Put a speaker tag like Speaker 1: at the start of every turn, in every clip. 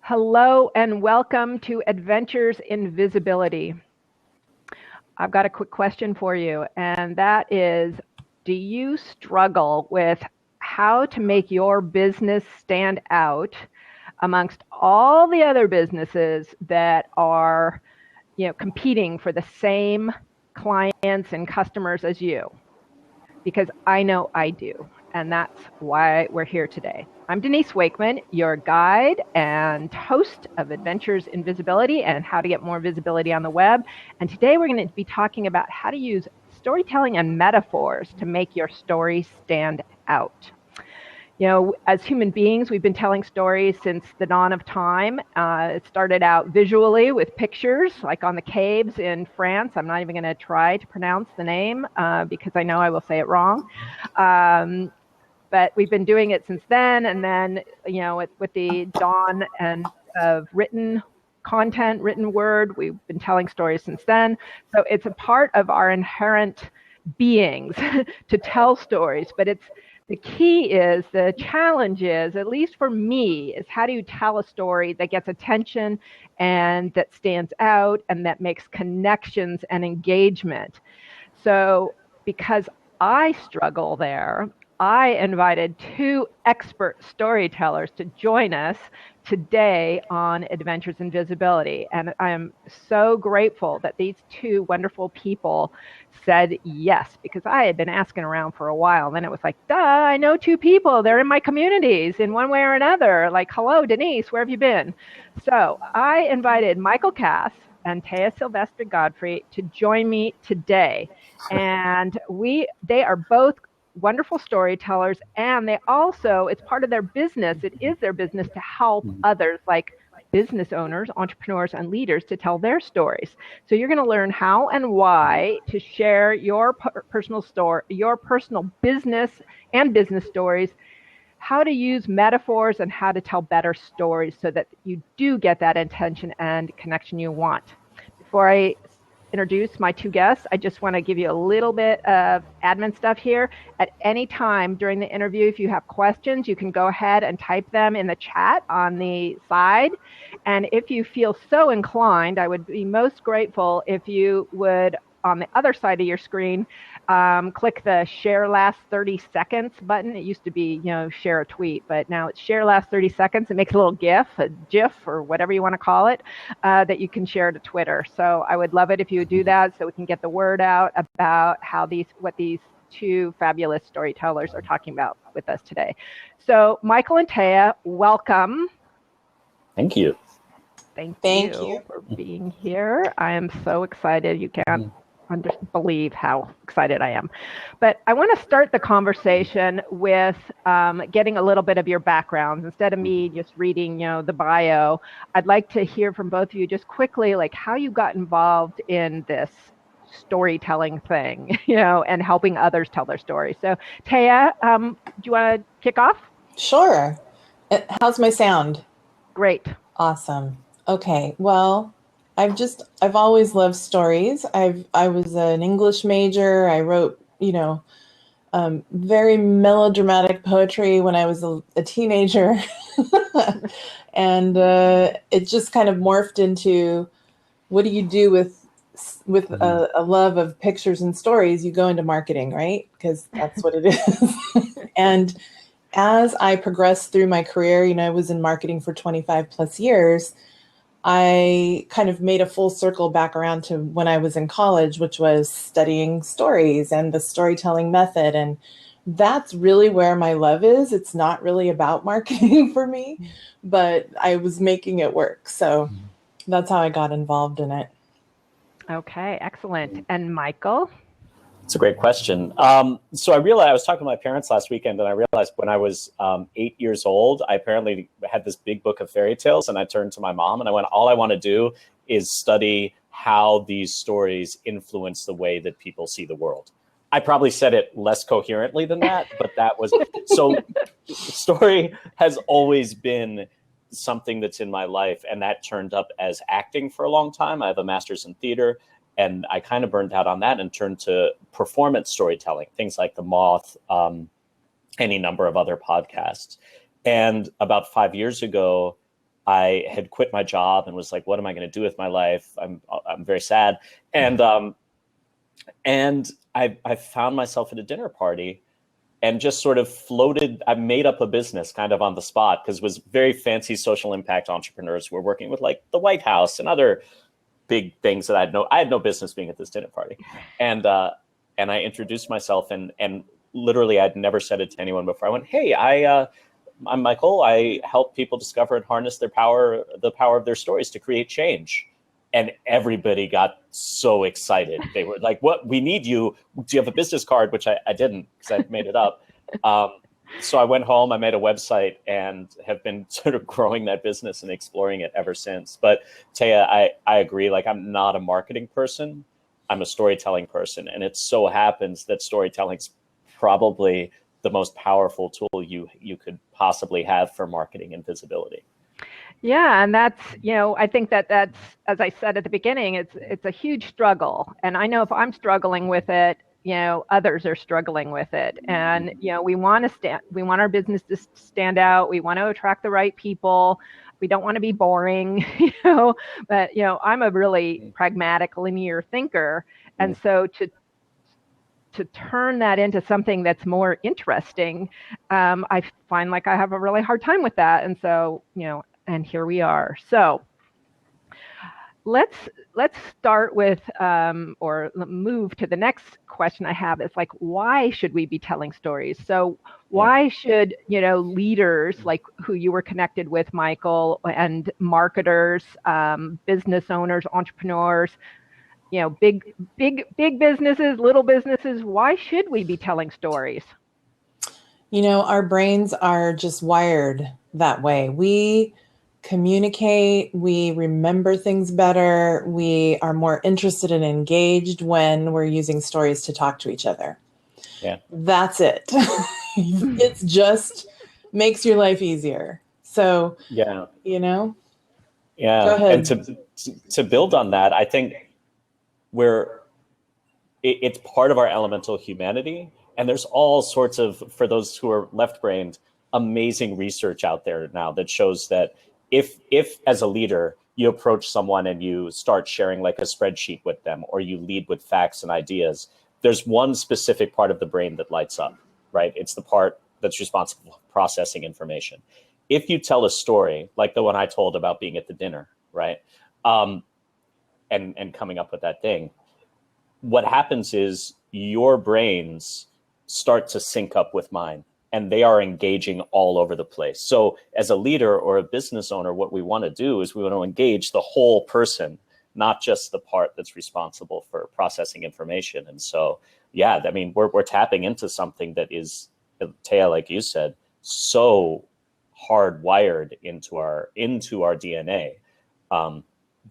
Speaker 1: Hello and welcome to Adventures in Visibility. I've got a quick question for you, and that is, do you struggle with how to make your business stand out amongst all the other businesses that are, competing for the same clients and customers as you? Because I know I do, and that's why we're here today. I'm Denise Wakeman, your guide and host of Adventures in Visibility and how to get more visibility on the web. And today we're going to be talking about how to use storytelling and metaphors to make your story stand out. As human beings, we've been telling stories since the dawn of time. It started out visually with pictures, like on the caves in France. I'm not even going to try to pronounce the name because I know I will say it wrong. But we've been doing it since then. And then, with the dawn of written content, written word, we've been telling stories since then. So it's a part of our inherent beings to tell stories. But the key is, the challenge is, at least for me, is how do you tell a story that gets attention and that stands out and that makes connections and engagement. So because I struggle there, I invited two expert storytellers to join us today on Adventures in Visibility. And I'm so grateful that these two wonderful people said yes, because I had been asking around for a while. And then it was like, duh, I know two people. They're in my communities in one way or another. Like, hello, Denise, where have you been? So I invited Michael Kass and Téa Silvestre Godfrey to join me today. And they are both wonderful storytellers, and it's part of their business. It is their business to help others, like business owners, entrepreneurs, and leaders, to tell their stories. So you're going to learn how and why to share your personal story, your personal business and business stories, how to use metaphors, and how to tell better stories so that you do get that attention and connection you want. Before I introduce my two guests, I just want to give you a little bit of admin stuff here. At any time during the interview, if you have questions, you can go ahead and type them in the chat on the side. And if you feel so inclined, I would be most grateful if you would, on the other side of your screen, click the share last 30 seconds button. It used to be, share a tweet, but now it's share last 30 seconds. It makes a little GIF, or whatever you want to call it, that you can share to Twitter. So I would love it if you would do that so we can get the word out about what these two fabulous storytellers are talking about with us today. So Michael and Téa, welcome.
Speaker 2: Thank you.
Speaker 1: Thank you for being here. I am so excited. You can't believe how excited I am. But I want to start the conversation with getting a little bit of your backgrounds. Instead of me just reading, the bio, I'd like to hear from both of you just quickly, like how you got involved in this storytelling thing, and helping others tell their story. So Téa, do you want to kick off?
Speaker 3: Sure. How's my sound?
Speaker 1: Great.
Speaker 3: Awesome. Okay. Well, I've always loved stories. I was an English major. I wrote, very melodramatic poetry when I was a teenager. And it just kind of morphed into, what do you do with a love of pictures and stories? You go into marketing, right? Because that's what it is. And as I progressed through my career, I was in marketing for 25 plus years. I kind of made a full circle back around to when I was in college, which was studying stories and the storytelling method. And that's really where my love is. It's not really about marketing for me, but I was making it work. So that's how I got involved in it.
Speaker 1: Okay, excellent. And Michael?
Speaker 2: It's a great question. So I was talking to my parents last weekend, and I realized when I was 8 years old, I apparently had this big book of fairy tales, and I turned to my mom and I went, all I want to do is study how these stories influence the way that people see the world. I probably said it less coherently than that, but that was, so story has always been something that's in my life, and that turned up as acting for a long time. I have a master's in theater. And I kind of burned out on that and turned to performance storytelling, things like The Moth, any number of other podcasts. And about 5 years ago, I had quit my job and was like, what am I going to do with my life? I'm very sad. And I found myself at a dinner party and just sort of floated. I made up a business kind of on the spot because it was very fancy social impact entrepreneurs who were working with like the White House and other big things that I had no business being at this dinner party. And I introduced myself and literally I'd never said it to anyone before. I went, hey, I'm Michael. I help people discover and harness the power of their stories to create change. And everybody got so excited. They were like, what? We need you. Do you have a business card? Which I didn't, because I made it up. So I went home, I made a website, and have been sort of growing that business and exploring it ever since. But Téa, I agree. Like, I'm not a marketing person. I'm a storytelling person. And it so happens that storytelling's probably the most powerful tool you could possibly have for marketing and visibility.
Speaker 1: Yeah, and that's, I think that's, as I said at the beginning, it's a huge struggle. And I know if I'm struggling with it, others are struggling with it. And, we want our business to stand out. We want to attract the right people. We don't want to be boring, but, I'm a really pragmatic, linear thinker. And so to turn that into something that's more interesting, I find like I have a really hard time with that. And so, and here we are. So let's start with, or move to the next question I have. Is like, why should we be telling stories? So why should, leaders like who you were connected with, Michael, and marketers, business owners, entrepreneurs, big businesses, little businesses, why should we be telling stories?
Speaker 3: Our brains are just wired that way. We communicate, we remember things better, we are more interested and engaged when we're using stories to talk to each other.
Speaker 2: Yeah.
Speaker 3: That's it. It's just makes your life easier. So,
Speaker 2: yeah.
Speaker 3: Go
Speaker 2: And
Speaker 3: ahead.
Speaker 2: to build on that, I think it's part of our elemental humanity. And there's all sorts of, for those who are left-brained, amazing research out there now that shows that if as a leader, you approach someone and you start sharing like a spreadsheet with them, or you lead with facts and ideas, there's one specific part of the brain that lights up, right? It's the part that's responsible for processing information. If you tell a story, like the one I told about being at the dinner, right? And coming up with that thing, what happens is your brains start to sync up with mine, and they are engaging all over the place. So as a leader or a business owner, what we want to do is we want to engage the whole person, not just the part that's responsible for processing information. And so, yeah, I mean, we're tapping into something that is, Téa, like you said, so hardwired into our DNA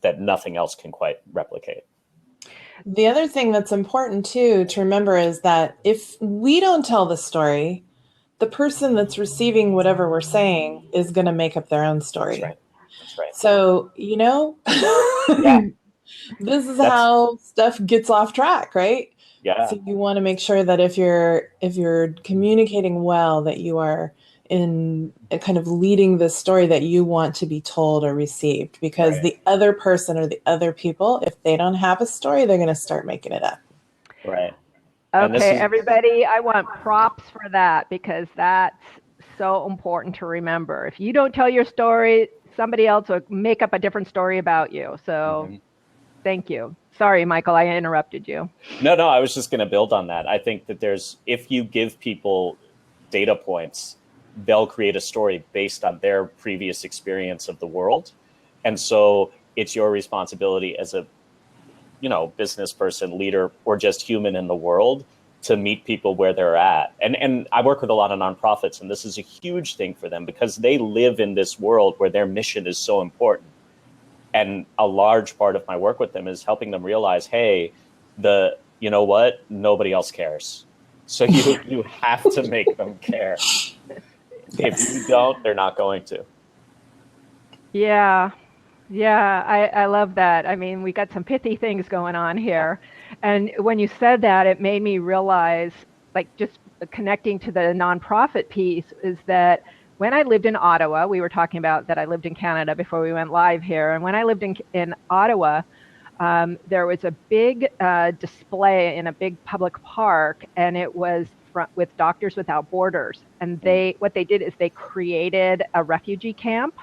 Speaker 2: that nothing else can quite replicate.
Speaker 3: The other thing that's important too to remember is that if we don't tell the story, the person that's receiving whatever we're saying is going to make up their own story.
Speaker 2: That's right.
Speaker 3: So,
Speaker 2: Yeah.
Speaker 3: This is how stuff gets off track, right?
Speaker 2: Yeah.
Speaker 3: So you want to make sure that if you're communicating well, that you are in kind of leading the story that you want to be told or received, because the other person or the other people, if they don't have a story, they're going to start making it up.
Speaker 2: Right.
Speaker 1: Okay, everybody, I want props for that, because that's so important to remember. If you don't tell your story, somebody else will make up a different story about you. So thank you. Sorry, Michael, I interrupted you.
Speaker 2: No, I was just going to build on that. I think that if you give people data points, they'll create a story based on their previous experience of the world. And so it's your responsibility as a, business person, leader, or just human in the world to meet people where they're at. And I work with a lot of nonprofits, and this is a huge thing for them because they live in this world where their mission is so important. And a large part of my work with them is helping them realize, hey, you know what? Nobody else cares. So you have to make them care. If you don't, they're not going to.
Speaker 1: Yeah, I love that. I mean, we got some pithy things going on here. And when you said that, it made me realize, like, just connecting to the nonprofit piece, is that when I lived in Ottawa, we were talking about that I lived in Canada before we went live here. And when I lived in Ottawa, there was a big display in a big public park, and it was with Doctors Without Borders. And what they did is they created a refugee camp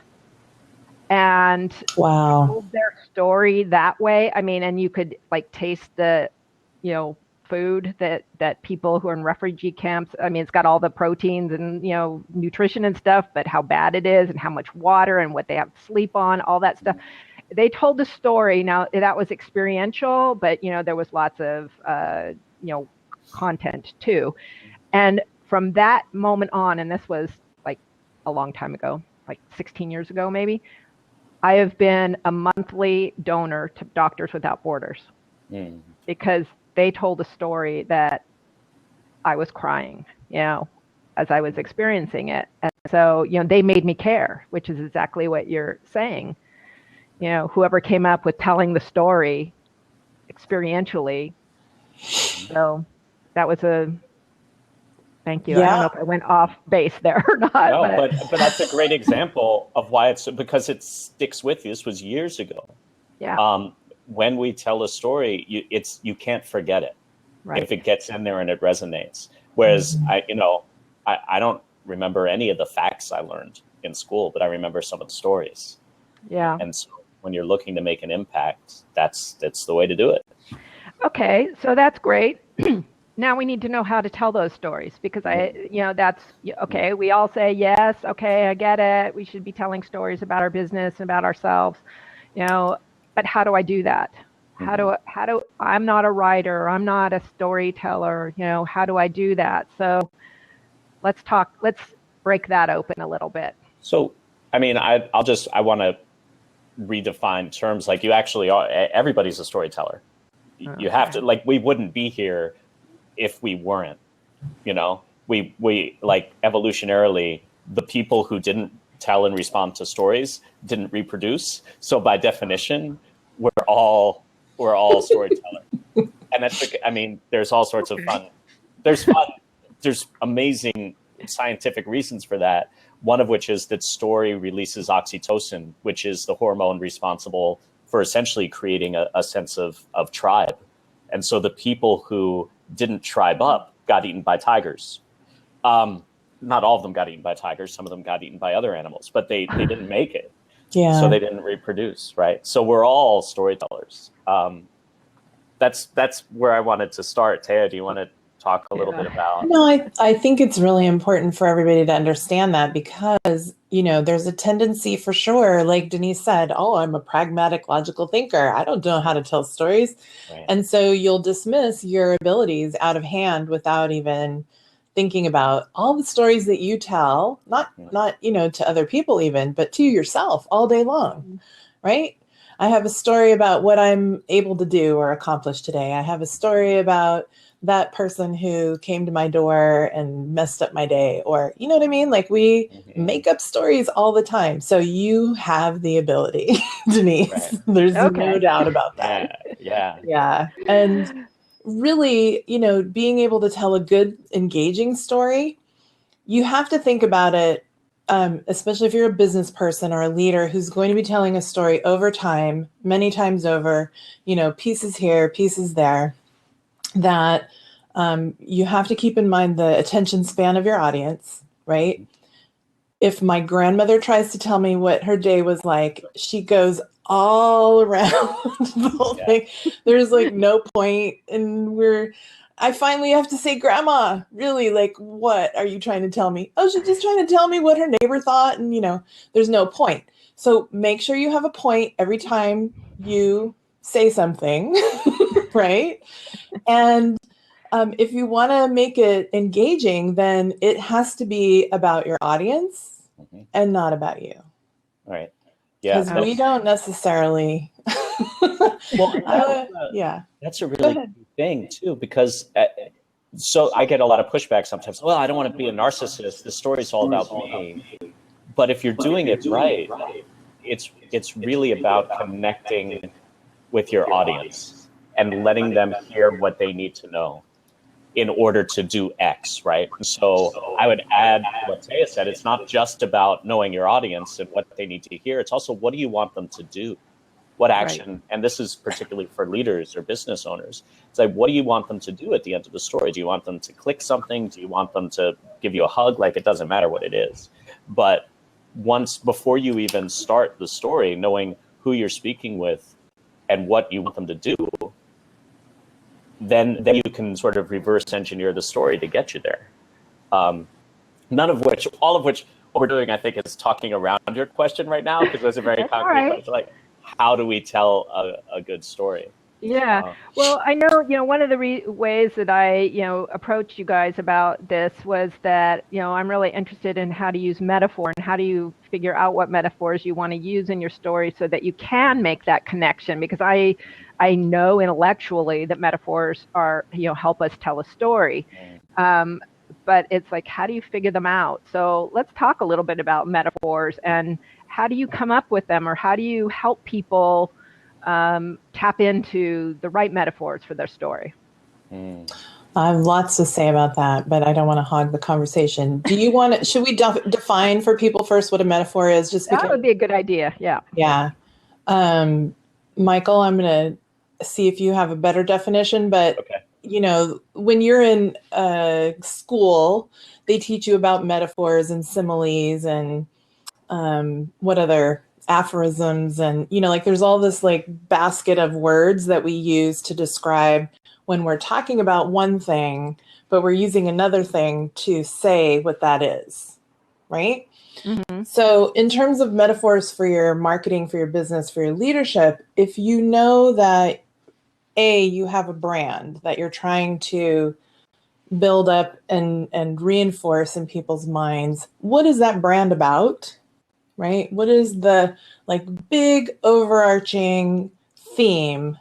Speaker 1: and told their story that way. I mean, and you could like taste the, food that people who are in refugee camps, I mean, it's got all the proteins and, nutrition and stuff, but how bad it is and how much water and what they have to sleep on, all that stuff. They told the story. Now that was experiential, but, there was lots of, content too. And from that moment on, and this was like a long time ago, like 16 years ago, maybe, I have been a monthly donor to Doctors Without Borders because they told a story that I was crying, as I was experiencing it. And so, they made me care, which is exactly what you're saying. Whoever came up with telling the story experientially. So that was thank you.
Speaker 3: Yeah.
Speaker 1: I don't know if I went off base there or not.
Speaker 2: No, but that's a great example of why because it sticks with you. This was years ago.
Speaker 1: Yeah.
Speaker 2: When we tell a story, you can't forget it if it gets in there and it resonates. Whereas I don't remember any of the facts I learned in school, but I remember some of the stories.
Speaker 1: Yeah.
Speaker 2: And so when you're looking to make an impact, that's the way to do it.
Speaker 1: Okay, so that's great. Now we need to know how to tell those stories because that's okay. We all say yes. Okay, I get it. We should be telling stories about our business and about ourselves, but how do I do that? How do I'm not a writer, I'm not a storyteller, how do I do that? So let's break that open a little bit.
Speaker 2: So, I mean, I want to redefine terms. Like you actually are, everybody's a storyteller. You have to, like, we wouldn't be here if we weren't, we like evolutionarily, the people who didn't tell and respond to stories didn't reproduce. So by definition, we're all storytellers. And that's, there's all sorts of fun. There's amazing scientific reasons for that. One of which is that story releases oxytocin, which is the hormone responsible for essentially creating a sense of tribe. And so the people who didn't tribe up got eaten by tigers. Not all of them got eaten by tigers. Some of them got eaten by other animals, but they didn't make it. Yeah. So they didn't reproduce, right? So we're all storytellers. That's where I wanted to start. Téa, do you want to talk a little bit about?
Speaker 3: No, I think it's really important for everybody to understand that because, there's a tendency for sure, like Denise said, I'm a pragmatic, logical thinker. I don't know how to tell stories. Right. And so you'll dismiss your abilities out of hand without even thinking about all the stories that you tell, not to other people even, but to yourself all day long, right? I have a story about what I'm able to do or accomplish today. I have a story about that person who came to my door and messed up my day, or, you know what I mean? Like we make up stories all the time. So you have the ability, Denise. Right. There's no doubt about that. Yeah. And really, being able to tell a good, engaging story, you have to think about it, especially if you're a business person or a leader who's going to be telling a story over time, many times over, pieces here, pieces there, that you have to keep in mind the attention span of your audience, right? If my grandmother tries to tell me what her day was like, she goes all around the whole thing. There's like no point, and I finally have to say, Grandma, really, like, what are you trying to tell me? Oh, she's just trying to tell me what her neighbor thought, and there's no point. So make sure you have a point every time you say something, right? And if you want to make it engaging, then it has to be about your audience and not about you.
Speaker 2: Right. Yeah.
Speaker 3: Because we don't necessarily.
Speaker 2: That's a really good thing too, because so I get a lot of pushback sometimes. Well, I don't want to be a narcissist. The story's all about me. But if you're doing it right, it's really about connecting with your audience and letting them hear what they need to know. in order to do X, right? So I would add what Téa said. It's not just about knowing your audience and what they need to hear. It's also, what do you want them to do? What action? Right. And this is particularly for leaders or business owners. It's like, what do you want them to do at the end of the story? Do you want them to click something? Do you want them to give you a hug? Like, it doesn't matter what it is. But before you even start the story, knowing who you're speaking with and what you want them to do, then you can sort of reverse engineer the story to get you there. All of which, what we're doing, I think, is talking around your question right now, because it's a very concrete question. Like, how do we tell a good story?
Speaker 1: Yeah. Well, I know, one of the ways that I, approached you guys about this was that, I'm really interested in how to use metaphor and how do you figure out what metaphors you want to use in your story so that you can make that connection. Because I know intellectually that metaphors are, help us tell a story. But it's like, how do you figure them out? So let's talk a little bit about metaphors and how do you come up with them, or how do you help people tap into the right metaphors for their story?
Speaker 3: I have lots to say about that, but I don't want to hog the conversation. Do you want to, should we define for people first what a metaphor is? Just because,
Speaker 1: that would be a good idea. Yeah.
Speaker 3: Yeah. Michael, I'm going to see if you have a better definition, but
Speaker 2: okay.
Speaker 3: When you're in school, they teach you about metaphors and similes and what other aphorisms, and there's all this basket of words that we use to describe when we're talking about one thing, but we're using another thing to say what that is, right?
Speaker 1: Mm-hmm.
Speaker 3: So in terms of metaphors for your marketing, for your business, for your leadership, if you know that you have a brand that you're trying to build up and reinforce in people's minds, what is that brand about? Right? What is the big overarching theme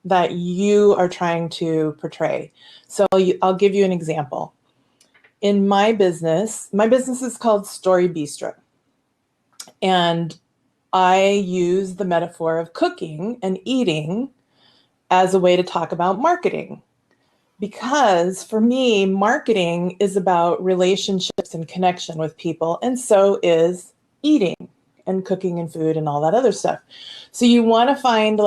Speaker 3: that you are trying to portray? So I'll give you an example. In my business is called Story Bistro. And I use the metaphor of cooking and eating as a way to talk about marketing. Because for me, marketing is about relationships and connection with people, and so is eating and cooking and food and all that other stuff. So you want to find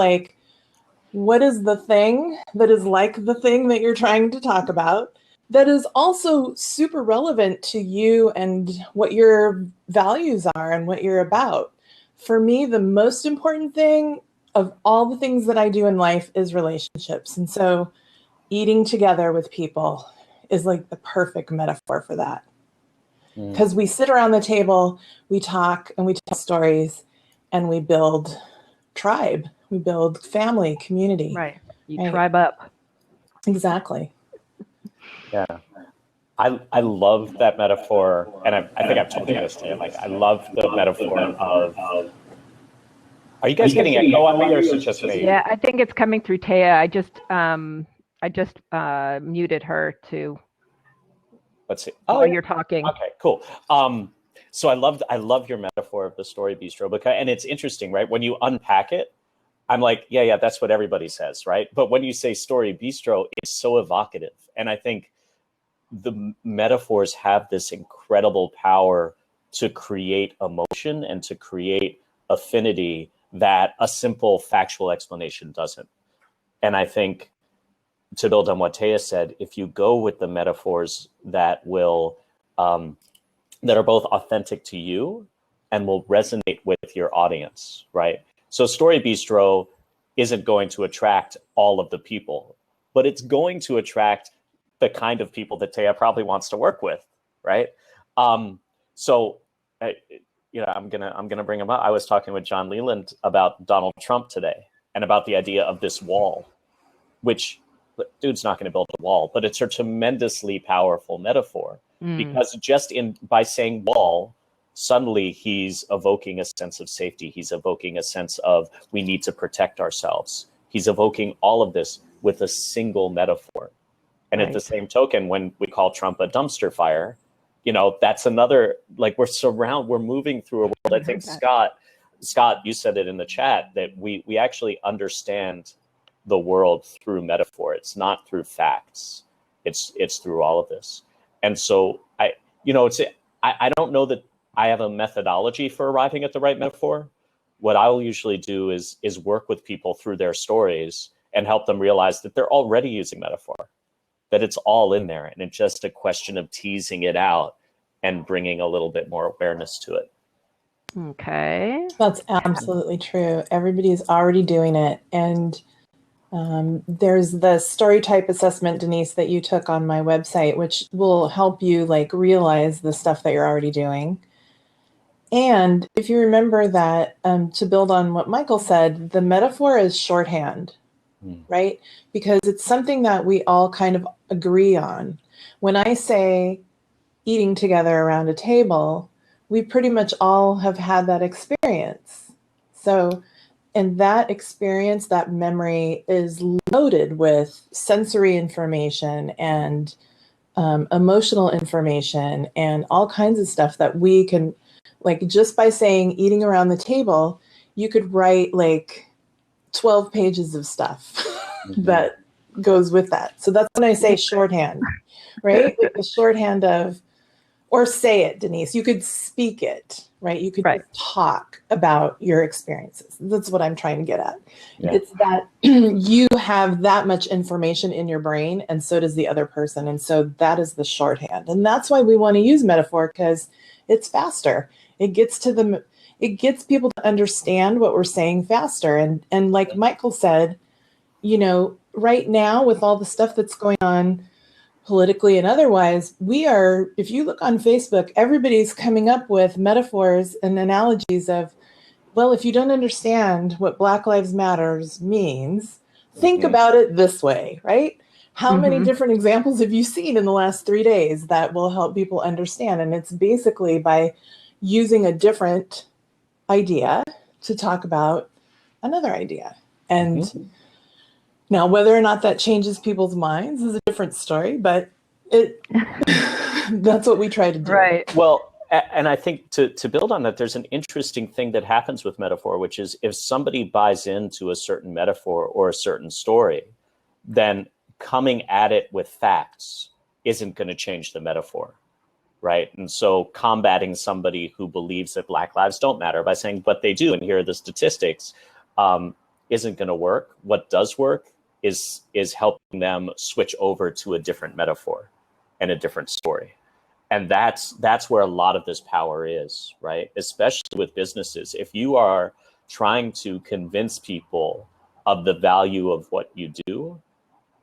Speaker 3: what is the thing that is like the thing that you're trying to talk about that is also super relevant to you and what your values are and what you're about. For me, the most important thing of all the things that I do in life is relationships. And so eating together with people is the perfect metaphor for that. Because we sit around the table, we talk and we tell stories, and we build tribe, we build family, community.
Speaker 1: Right. You tribe up.
Speaker 3: Exactly.
Speaker 2: Yeah. I love that metaphor. And I think I've told you this today. I love the metaphor of, are you guys getting echo on me, or is it just me?
Speaker 1: Yeah, I think it's coming through Téa. I just muted her to.
Speaker 2: Let's see.
Speaker 1: While you're talking.
Speaker 2: Okay, cool. So I love your metaphor of the Story Bistro, and it's interesting, right? When you unpack it, I'm like, yeah, that's what everybody says, right? But when you say Story Bistro, it's so evocative. And I think the metaphors have this incredible power to create emotion and to create affinity that a simple factual explanation doesn't. And I think, to build on what Téa said, if you go with the metaphors that will that are both authentic to you and will resonate with your audience, right? So Story Bistro isn't going to attract all of the people, but it's going to attract the kind of people that Téa probably wants to work with, right? I'm gonna bring him up. I was talking with John Leland about Donald Trump today and about the idea of this wall, which dude's not going to build a wall, but it's a tremendously powerful metaphor because by saying wall, suddenly he's evoking a sense of safety. He's evoking a sense of we need to protect ourselves. He's evoking all of this with a single metaphor. And at the same token, when we call Trump a dumpster fire, that's another, we're moving through a world. I think Scott, you said it in the chat that we actually understand the world through metaphor. It's not through facts. It's through all of this. And so I don't know that I have a methodology for arriving at the right metaphor. What I'll usually do is work with people through their stories and help them realize that they're already using metaphor, that it's all in there, and it's just a question of teasing it out and bringing a little bit more awareness to it.
Speaker 1: Okay.
Speaker 3: That's absolutely true. Everybody is already doing it. And there's the story type assessment, Denise, that you took on my website, which will help you like realize the stuff that you're already doing. And if you remember that, to build on what Michael said, the metaphor is shorthand, right? Because it's something that we all kind of agree on. When I say eating together around a table, we pretty much all have had that experience. So, and that experience, that memory is loaded with sensory information and emotional information and all kinds of stuff that we can, like, just by saying eating around the table, you could write like 12 pages of stuff that goes with that. So that's when I say shorthand, right? Like the shorthand of, or say it, Denise. You could speak it, right? You could talk about your experiences. That's what I'm trying to get at. Yeah. It's that you have that much information in your brain, and so does the other person. And so that is the shorthand. And that's why we want to use metaphor, because it's faster. It gets people to understand what we're saying faster. And like Michael said, right now with all the stuff that's going on politically and otherwise, if you look on Facebook, everybody's coming up with metaphors and analogies of, well, if you don't understand what Black Lives Matters means, think about it this way, right? How many different examples have you seen in the last 3 days that will help people understand? And it's basically by using a different idea to talk about another idea. And now, whether or not that changes people's minds is a different story, but that's what we try to do.
Speaker 1: Right.
Speaker 2: Well, and I think to build on that, there's an interesting thing that happens with metaphor, which is if somebody buys into a certain metaphor or a certain story, then coming at it with facts isn't going to change the metaphor, right? And so combating somebody who believes that Black lives don't matter by saying, but they do, and here are the statistics, isn't going to work. What does work is helping them switch over to a different metaphor and a different story. And that's where a lot of this power is, right? Especially with businesses. If you are trying to convince people of the value of what you do,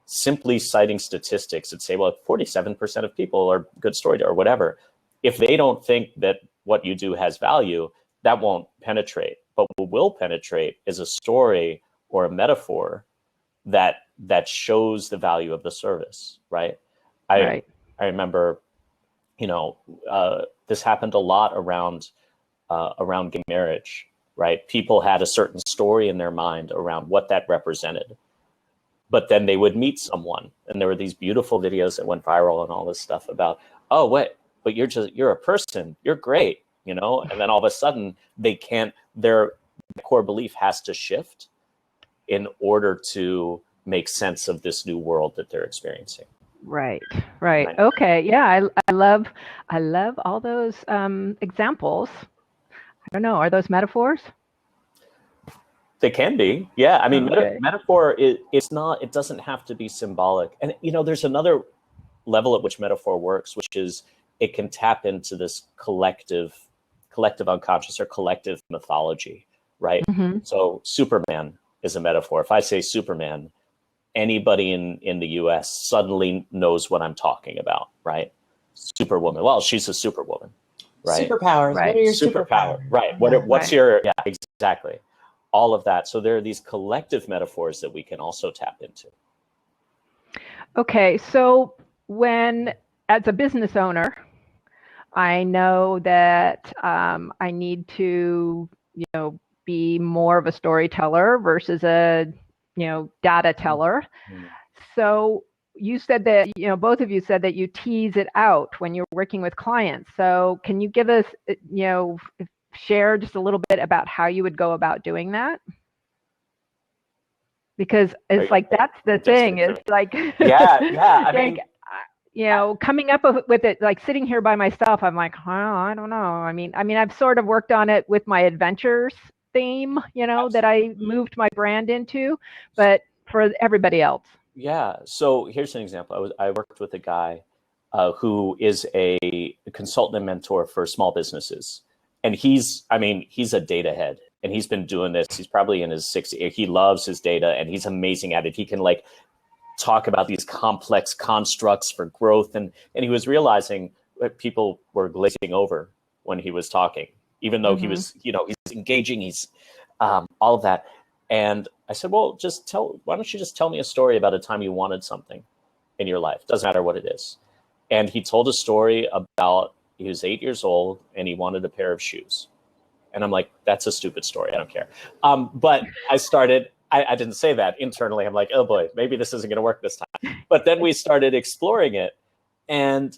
Speaker 2: simply citing statistics and say, well, 47% of people are good storytellers or whatever. If they don't think that what you do has value, that won't penetrate. But what will penetrate is a story or a metaphor that shows the value of the service, right? I remember, this happened a lot around gay marriage, right? People had a certain story in their mind around what that represented, but then they would meet someone, and there were these beautiful videos that went viral and all this stuff about, oh, wait, but you're a person, you're great, and then all of a sudden their core belief has to shift in order to make sense of this new world that they're experiencing.
Speaker 1: Right. Okay. Yeah. I love all those examples. I don't know. Are those metaphors?
Speaker 2: They can be. Yeah. I mean, metaphor it doesn't have to be symbolic. And, there's another level at which metaphor works, which is it can tap into this collective unconscious or collective mythology, right? So Superman is a metaphor. If I say Superman, anybody in the US suddenly knows what I'm talking about, right? Superwoman. Well, she's a superwoman, right?
Speaker 3: Superpowers.
Speaker 1: Right.
Speaker 3: What are your
Speaker 2: superpower? Right. What's your, yeah, exactly. All of that. So there are these collective metaphors that we can also tap into.
Speaker 1: Okay. So as a business owner, I know that I need to, be more of a storyteller versus a, data teller. So you said that, both of you said that you tease it out when you're working with clients. So can you give us, share just a little bit about how you would go about doing that? Because it's like, that's the thing. It's like,
Speaker 2: yeah. I mean,
Speaker 1: coming up with it, like sitting here by myself, I'm like, I don't know. I mean, I've sort of worked on it with my adventures theme, that I moved my brand into, but for everybody else.
Speaker 2: Yeah. So here's an example. I worked with a guy who is a consultant and mentor for small businesses. And he's a data head, and he's been doing this. He's probably in his 60s. He loves his data, and he's amazing at it. He can talk about these complex constructs for growth. And he was realizing that people were glazing over when he was talking, even though he was, he's engaging, he's all of that. And I said, well, why don't you just tell me a story about a time you wanted something in your life? Doesn't matter what it is. And he told a story about, he was 8 years old and he wanted a pair of shoes. And I'm like, that's a stupid story. I don't care. But I didn't say that internally. I'm like, oh boy, maybe this isn't going to work this time. But then we started exploring it, and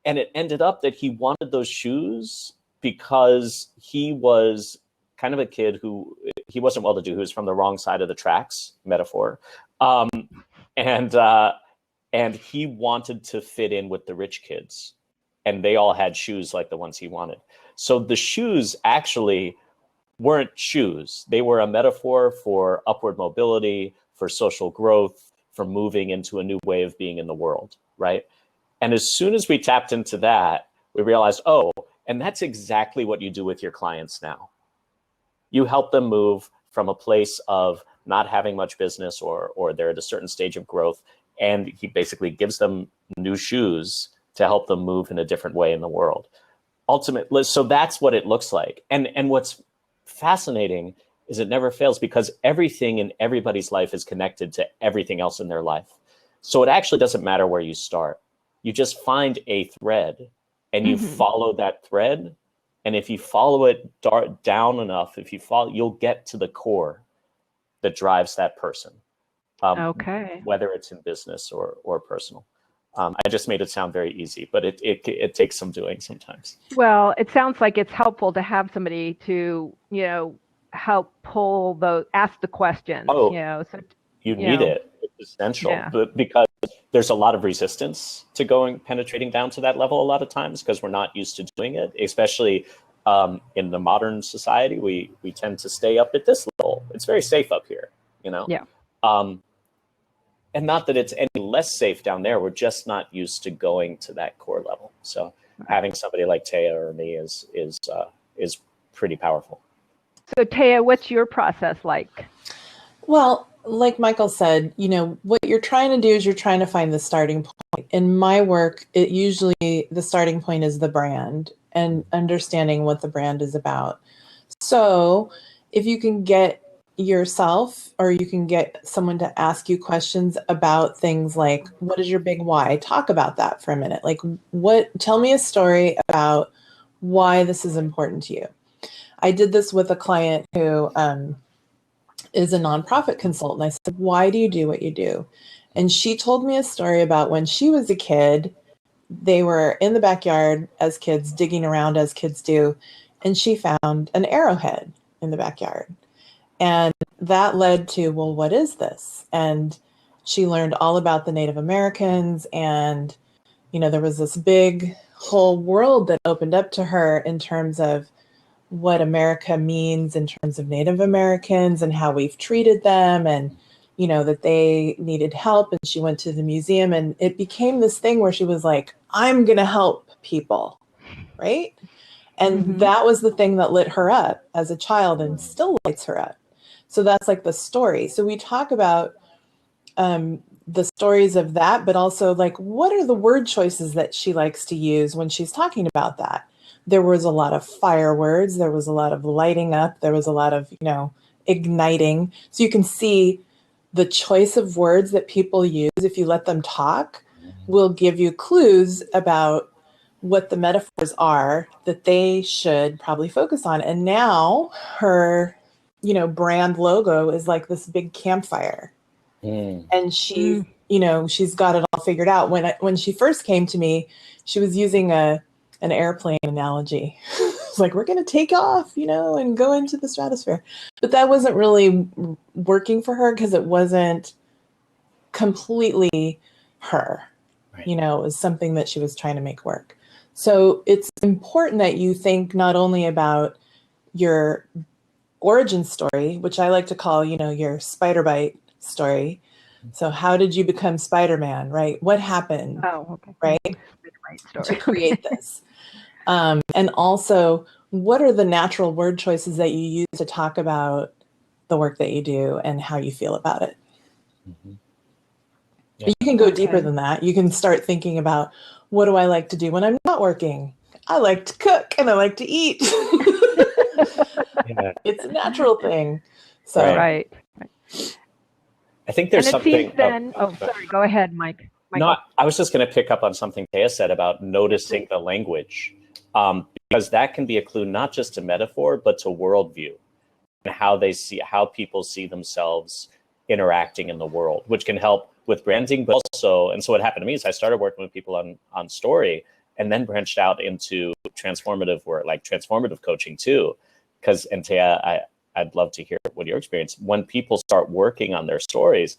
Speaker 2: it ended up that he wanted those shoes because he was kind of a kid who, he wasn't well to do. He was from the wrong side of the tracks, metaphor. And he wanted to fit in with the rich kids, and they all had shoes like the ones he wanted. So the shoes actually weren't shoes. They were a metaphor for upward mobility, for social growth, for moving into a new way of being in the world, right? And as soon as we tapped into that, we realized, and that's exactly what you do with your clients now. You help them move from a place of not having much business, or they're at a certain stage of growth, and he basically gives them new shoes to help them move in a different way in the world. Ultimately, so that's what it looks like. And what's fascinating is it never fails, because everything in everybody's life is connected to everything else in their life. So it actually doesn't matter where you start. You just find a thread and you follow that thread. And if you follow it down enough, you'll get to the core that drives that person. Whether it's in business or personal. I just made it sound very easy, but it takes some doing sometimes. Well,
Speaker 1: it sounds like it's helpful to have somebody to, help ask the questions.
Speaker 2: You need it. It's essential, but because there's a lot of resistance to penetrating down to that level a lot of times, because we're not used to doing it, especially in the modern society. We tend to stay up at this level. It's very safe up here, Yeah. And not that it's any less safe down there. We're just not used to going to that core level. So having somebody like Téa or me is pretty powerful.
Speaker 1: So Téa, what's your process like?
Speaker 3: Well, like Michael said, what you're trying to do is you're trying to find the starting point. In my work, the starting point is the brand and understanding what the brand is about. So if you can get yourself, or you can get someone to ask you questions about things like, what is your big why? Talk about that for a minute. Tell me a story about why this is important to you. I did this with a client who is a nonprofit consultant. I said, why do you do what you do? And she told me a story about when she was a kid. They were in the backyard as kids, digging around as kids do, and she found an arrowhead in the backyard. And that led to, well, what is this? And she learned all about the Native Americans. And, there was this big whole world that opened up to her in terms of what America means in terms of Native Americans and how we've treated them, and, that they needed help. And she went to the museum, and it became this thing where she was like, I'm going to help people. Right. And that was the thing that lit her up as a child and still lights her up. So that's like the story. So we talk about the stories of that, but also what are the word choices that she likes to use when she's talking about that? There was a lot of fire words. There was a lot of lighting up. There was a lot of, igniting. So you can see the choice of words that people use, if you let them talk, will give you clues about what the metaphors are that they should probably focus on. And now her brand logo is like this big campfire. And she's got it all figured out. When she first came to me, she was using an airplane analogy. It's like, we're going to take off, and go into the stratosphere. But that wasn't really working for her because it wasn't completely her.
Speaker 2: Right.
Speaker 3: You know, it was something that she was trying to make work. So it's important that you think not only about your origin story, which I like to call, you know, your spider bite story. So how did you become Spider-Man, right? What happened,
Speaker 1: Oh, okay.
Speaker 3: right,
Speaker 1: Right story.
Speaker 3: to create this? And also, what are the natural word choices that you use to talk about the work that you do and how you feel about it?
Speaker 2: Mm-hmm.
Speaker 3: Yeah. You can go deeper than that. You can start thinking about, what do I like to do when I'm not working? I like to cook and I like to eat.
Speaker 2: Yeah.
Speaker 3: It's a natural thing. So
Speaker 1: Right.
Speaker 2: I think there's
Speaker 1: and it
Speaker 2: something.
Speaker 1: seems then. Oh, sorry. Go ahead, Mike.
Speaker 2: No, I was just going to pick up on something Téa said about noticing the language, because that can be a clue not just to metaphor but to worldview and how people see themselves interacting in the world, which can help with branding, but also. And so what happened to me is I started working with people on story, and then branched out into transformative work, like transformative coaching too. Because, and Téa, I'd love to hear what your experience when people start working on their stories.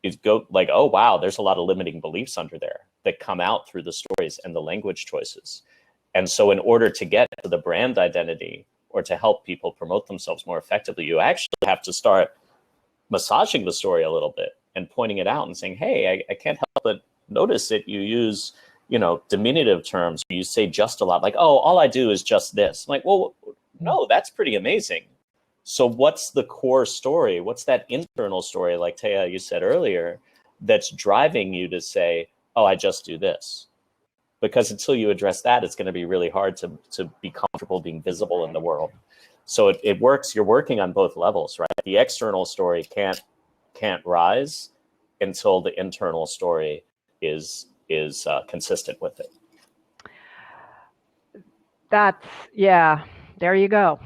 Speaker 2: Is go like, oh wow, there's a lot of limiting beliefs under there that come out through the stories and the language choices. And so in order to get to the brand identity or to help people promote themselves more effectively, you actually have to start massaging the story a little bit and pointing it out and saying, hey, I can't help but notice that you use, you know, diminutive terms. You say just a lot, like, oh, all I do is just this. I'm like, well, no, that's pretty amazing. So what's the core story? What's that internal story, like Téa, you said earlier, that's driving you to say, oh, I just do this? Because until you address that, it's going to be really hard to be comfortable being visible in the world. So it works. You're working on both levels, right? The external story can't rise until the internal story is consistent with it.
Speaker 1: That's, yeah, there you go.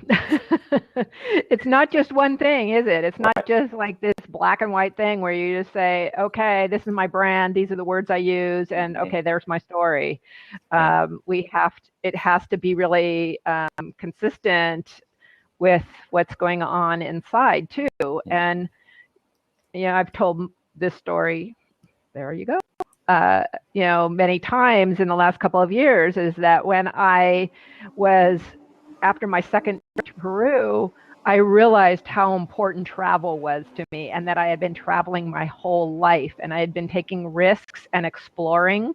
Speaker 1: It's not just one thing, is it? It's not just like this black and white thing where you just say, okay, this is my brand, these are the words I use, and okay, there's my story. It has to be really consistent with what's going on inside too. And, you know, I've told this story, there you go, you know, many times in the last couple of years, is that when I was, after my second trip to Peru, I realized how important travel was to me, and that I had been traveling my whole life, and I had been taking risks and exploring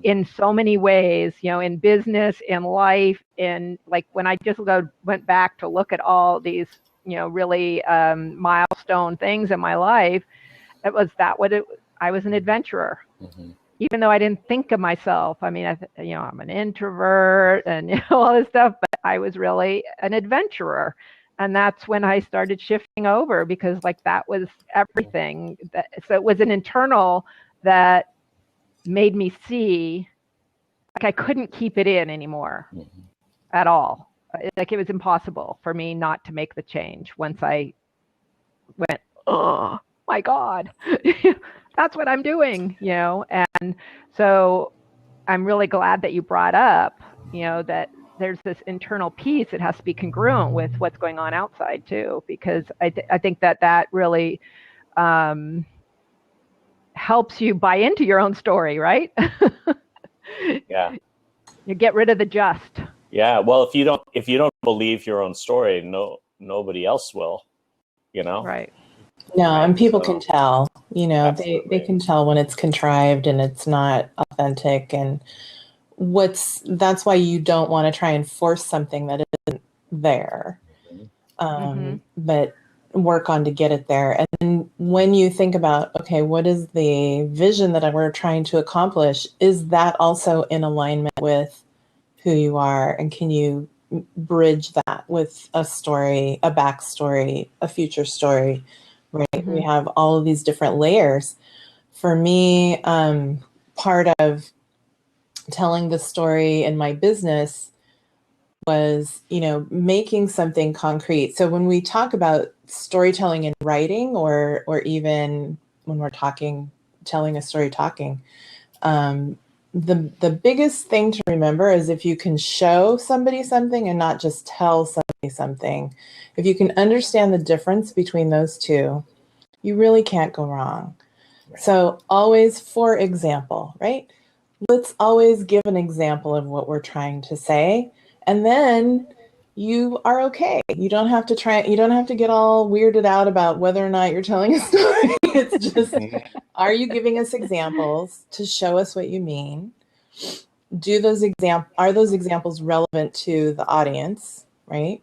Speaker 1: in so many ways, you know, in business, in life, in, like, when I just went back to look at all these, you know, really milestone things in my life, I was an adventurer. Mm-hmm. Even though I didn't think of myself. I mean, you know, I'm an introvert and, you know, all this stuff, but I was really an adventurer. And that's when I started shifting over, because, like, that was everything. So it was an internal that made me see, like, I couldn't keep it in anymore at all. Like, it was impossible for me not to make the change once I went, oh my God. That's what I'm doing, you know. And so I'm really glad that you brought up, you know, that there's this internal piece that has to be congruent with what's going on outside too, because I think that really helps you buy into your own story, right?
Speaker 2: Yeah.
Speaker 1: You get rid of the just.
Speaker 2: Yeah. Well, if you don't believe your own story, nobody else will, you know?
Speaker 1: Right.
Speaker 3: No, right. And people can tell, you know, they can tell when it's contrived and it's not authentic. And that's why you don't want to try and force something that isn't there, but work on to get it there. And then when you think about, okay, what is the vision that we're trying to accomplish? Is that also in alignment with who you are? And can you bridge that with a story, a backstory, a future story? Right. We have all of these different layers. For me, part of telling the story in my business was, you know, making something concrete. So when we talk about storytelling in writing, or even when we're telling a story, the biggest thing to remember is, if you can show somebody something and not just tell somebody something, if you can understand the difference between those two, you really can't go wrong. Right. So always, for example, right? let's always give an example of what we're trying to say. And then you are okay. You don't have to get all weirded out about whether or not you're telling a story. It's just, are you giving us examples to show us what you mean? Are those examples relevant to the audience, right?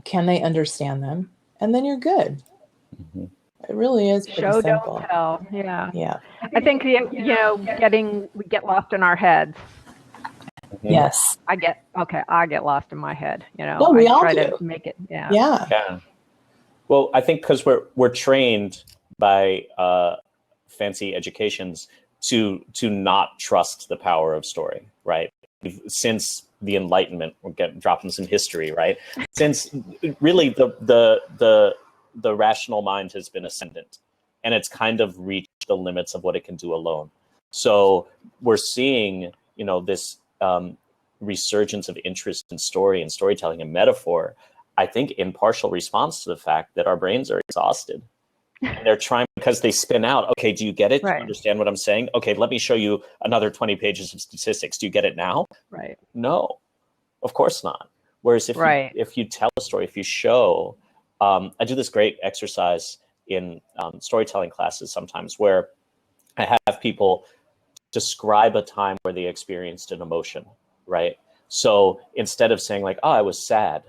Speaker 3: Can they understand them? And then you're good. Mm-hmm. It really is pretty
Speaker 1: Show,
Speaker 3: simple.
Speaker 1: don't tell. Yeah.
Speaker 3: Yeah.
Speaker 1: I think, we get lost in our heads.
Speaker 3: Mm-hmm. Yes.
Speaker 1: I get lost in my head.
Speaker 3: No, we all
Speaker 1: try
Speaker 3: do.
Speaker 1: to make it. Yeah.
Speaker 2: Yeah. Well, I think because we're trained by fancy educations to not trust the power of story, right? Since the Enlightenment, we're dropping some history, right? Since really the rational mind has been ascendant, and it's kind of reached the limits of what it can do alone. So we're seeing, this resurgence of interest in story and storytelling and metaphor, I think in partial response to the fact that our brains are exhausted. And they're trying, because they spin out, okay, do you get it?
Speaker 1: Right.
Speaker 2: Do you understand what I'm saying? Okay, let me show you another 20 pages of statistics. Do you get it now?
Speaker 1: Right.
Speaker 2: No, of course not. Whereas if you tell a story, if you show, I do this great exercise in storytelling classes sometimes where I have people describe a time where they experienced an emotion, right? So instead of saying like, oh, I was sad,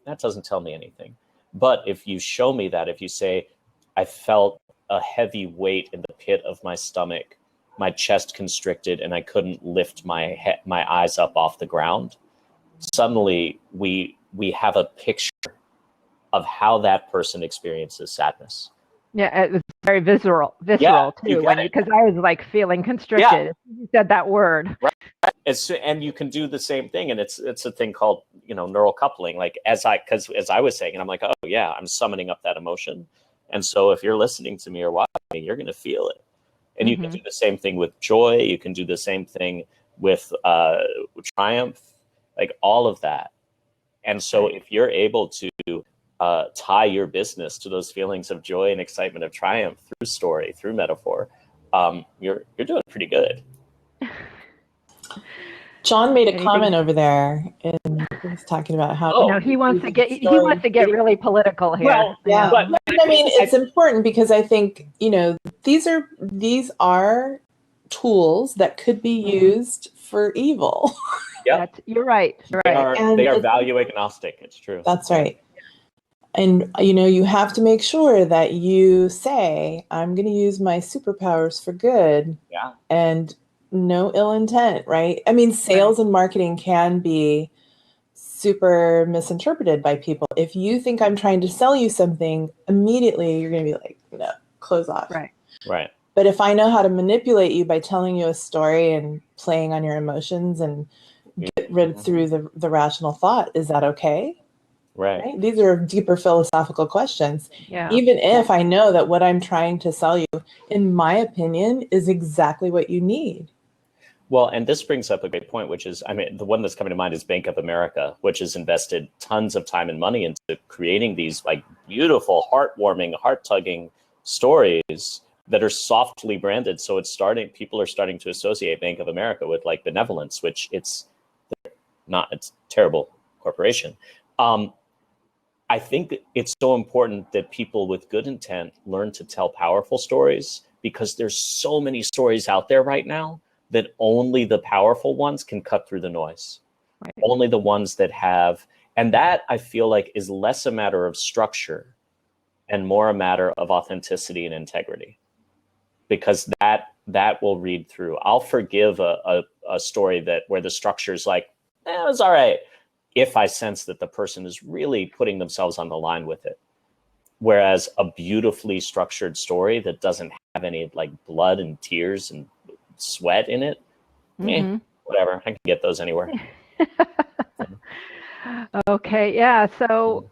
Speaker 2: that doesn't tell me anything. But if you show me that, if you say, I felt a heavy weight in the pit of my stomach, my chest constricted, and I couldn't lift my eyes up off the ground, suddenly we have a picture of how that person experiences sadness.
Speaker 1: Yeah, it was very visceral too. Because I was like feeling constricted. You said that word.
Speaker 2: Right. And you can do the same thing, and it's a thing called neural coupling. Like as I was saying, and I'm like, oh yeah, I'm summoning up that emotion, and so if you're listening to me or watching me, you're going to feel it. And you can do the same thing with joy. You can do the same thing with triumph, like all of that. And so if you're able to tie your business to those feelings of joy and excitement of triumph through story, through metaphor, you're doing pretty good.
Speaker 3: John made a comment over there, and he was talking about how
Speaker 1: he wants to get really political here.
Speaker 3: Well, yeah, but I mean, it's important because I think these are tools that could be used for evil.
Speaker 2: Yeah,
Speaker 1: you're right.
Speaker 2: They are value agnostic. It's true.
Speaker 3: That's right. And you have to make sure that you say, I'm going to use my superpowers for good.
Speaker 2: Yeah.
Speaker 3: And no ill intent, right? I mean, sales and marketing can be super misinterpreted by people. If you think I'm trying to sell you something, immediately you're going to be like, no, close off.
Speaker 2: Right.
Speaker 3: But if I know how to manipulate you by telling you a story and playing on your emotions and get rid through the rational thought, is that okay?
Speaker 2: Right.
Speaker 3: These are deeper philosophical questions.
Speaker 1: Yeah.
Speaker 3: Even if I know that what I'm trying to sell you, in my opinion, is exactly what you need.
Speaker 2: Well, and this brings up a great point, which is, the one that's coming to mind is Bank of America, which has invested tons of time and money into creating these like beautiful, heartwarming, heart-tugging stories that are softly branded. So people are starting to associate Bank of America with like benevolence, which it's not, it's a terrible corporation. I think it's so important that people with good intent learn to tell powerful stories, because there's so many stories out there right now that only the powerful ones can cut through the noise.
Speaker 1: Right.
Speaker 2: Only the ones that have, and that I feel like is less a matter of structure and more a matter of authenticity and integrity, because that will read through. I'll forgive a story where the structure is like, it was all right, if I sense that the person is really putting themselves on the line with it. Whereas a beautifully structured story that doesn't have any like blood and tears and sweat in it, whatever, I can get those anywhere.
Speaker 1: Okay, yeah. So,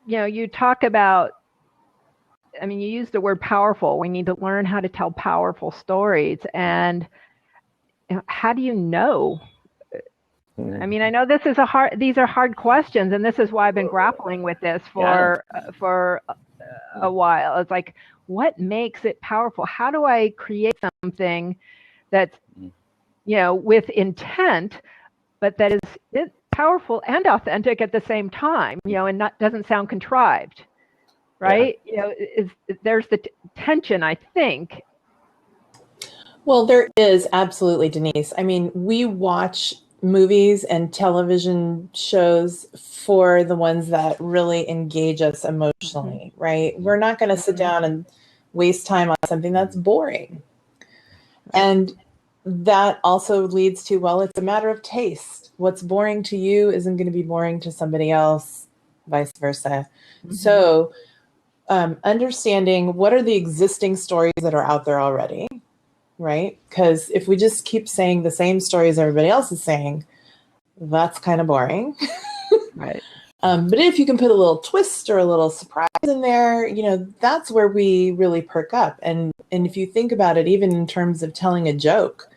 Speaker 1: you talk about, you use the word powerful. We need to learn how to tell powerful stories. And how do you know? I know these are hard questions, and this is why I've been grappling with this for a while. It's like, what makes it powerful? How do I create something that's with intent, but that is powerful and authentic at the same time, and doesn't sound contrived, right?
Speaker 2: Yeah.
Speaker 1: There's the tension, I think.
Speaker 3: Well, there is, absolutely, Denise. I mean, we watch movies and television shows for the ones that really engage us emotionally, right? We're not going to sit down and waste time on something that's boring. And that also leads to, well, it's a matter of taste. What's boring to you isn't going to be boring to somebody else, vice versa. So understanding what are the existing stories that are out there already, right? Because if we just keep saying the same stories everybody else is saying, that's kind of boring.
Speaker 1: Right.
Speaker 3: But if you can put a little twist or a little surprise in there, that's where we really perk up. And if you think about it, even in terms of telling a joke,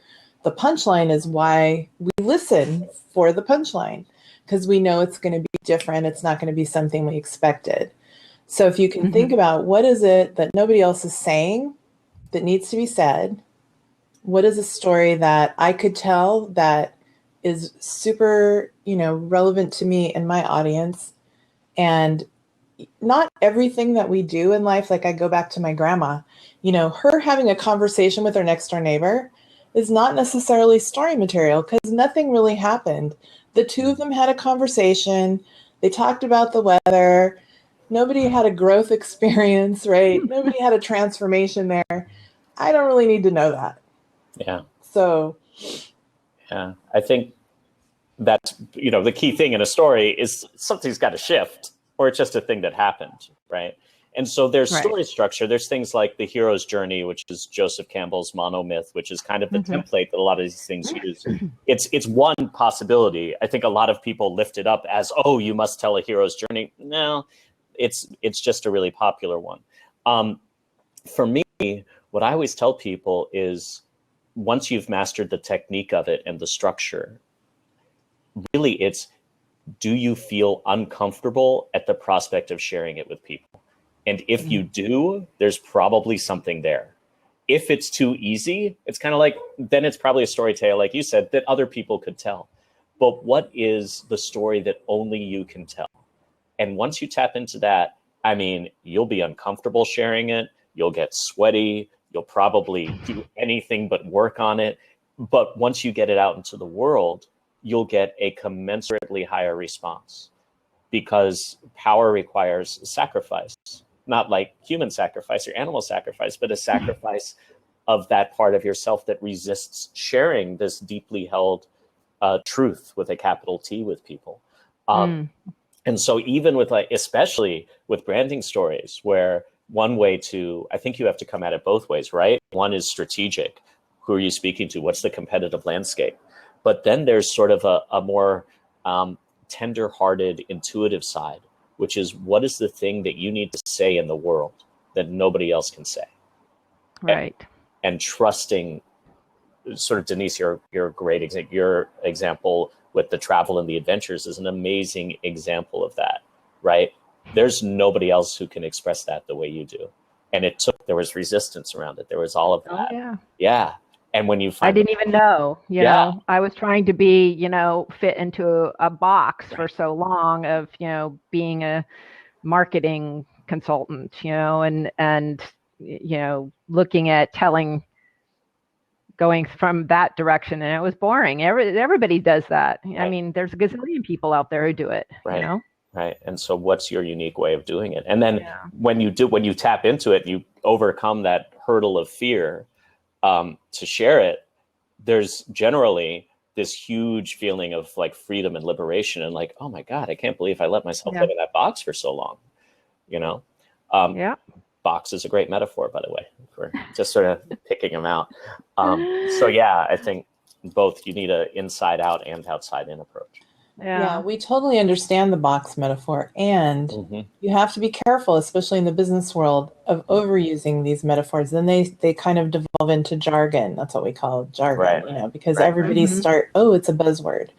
Speaker 3: the punchline is why we listen for the punchline, because we know it's going to be different. It's not going to be something we expected. So if you can think about what is it that nobody else is saying that needs to be said, what is a story that I could tell that is super, relevant to me and my audience? And not everything that we do in life, like I go back to my grandma, her having a conversation with her next door neighbor is not necessarily story material because nothing really happened. The two of them had a conversation. They talked about the weather. Nobody had a growth experience, right? Nobody had a transformation there. I don't really need to know that.
Speaker 2: Yeah.
Speaker 3: So.
Speaker 2: Yeah. I think that's, the key thing in a story is something's got to shift, or it's just a thing that happened, right? And so there's story structure. There's things like the hero's journey, which is Joseph Campbell's monomyth, which is kind of the template that a lot of these things use. It's one possibility. I think a lot of people lift it up as, oh, you must tell a hero's journey. No, it's just a really popular one. For me, what I always tell people is once you've mastered the technique of it and the structure, really it's, do you feel uncomfortable at the prospect of sharing it with people? And if you do, there's probably something there. If it's too easy, it's kind of like, then it's probably a story tale, like you said, that other people could tell. But what is the story that only you can tell? And once you tap into that, I mean, you'll be uncomfortable sharing it. You'll get sweaty. You'll probably do anything but work on it. But once you get it out into the world, you'll get a commensurately higher response, because power requires sacrifice, not like human sacrifice or animal sacrifice, but a sacrifice of that part of yourself that resists sharing this deeply held truth with a capital T with people. And so even with especially with branding stories, where one way to, I think you have to come at it both ways, right? One is strategic. Who are you speaking to? What's the competitive landscape? But then there's sort of a more tender-hearted, intuitive side, which is, what is the thing that you need to say in the world that nobody else can say?
Speaker 1: Right.
Speaker 2: And trusting, sort of, Denise, your great example, your example with the travel and the adventures is an amazing example of that, right? There's nobody else who can express that the way you do. And there was resistance around it. There was all of that.
Speaker 1: Oh, yeah.
Speaker 2: Yeah. And when you find,
Speaker 1: I didn't even know, I was trying to be, fit into a box for so long of, being a marketing consultant, and looking at going from that direction, and it was boring. Everybody does that. Right. I mean, there's a gazillion people out there who do it,
Speaker 2: right. Right. And so what's your unique way of doing it? And then when you tap into it, you overcome that hurdle of fear to share it. There's generally this huge feeling of like freedom and liberation, and like, oh my God, I can't believe I let myself live in that box for so long. Box is a great metaphor, by the way, for just sort of picking them out. So yeah, I think both, you need a inside out and outside in approach.
Speaker 3: Yeah, we totally understand the box metaphor, and you have to be careful, especially in the business world, of overusing these metaphors. Then they kind of devolve into jargon. That's what we call jargon, because everybody it's a buzzword.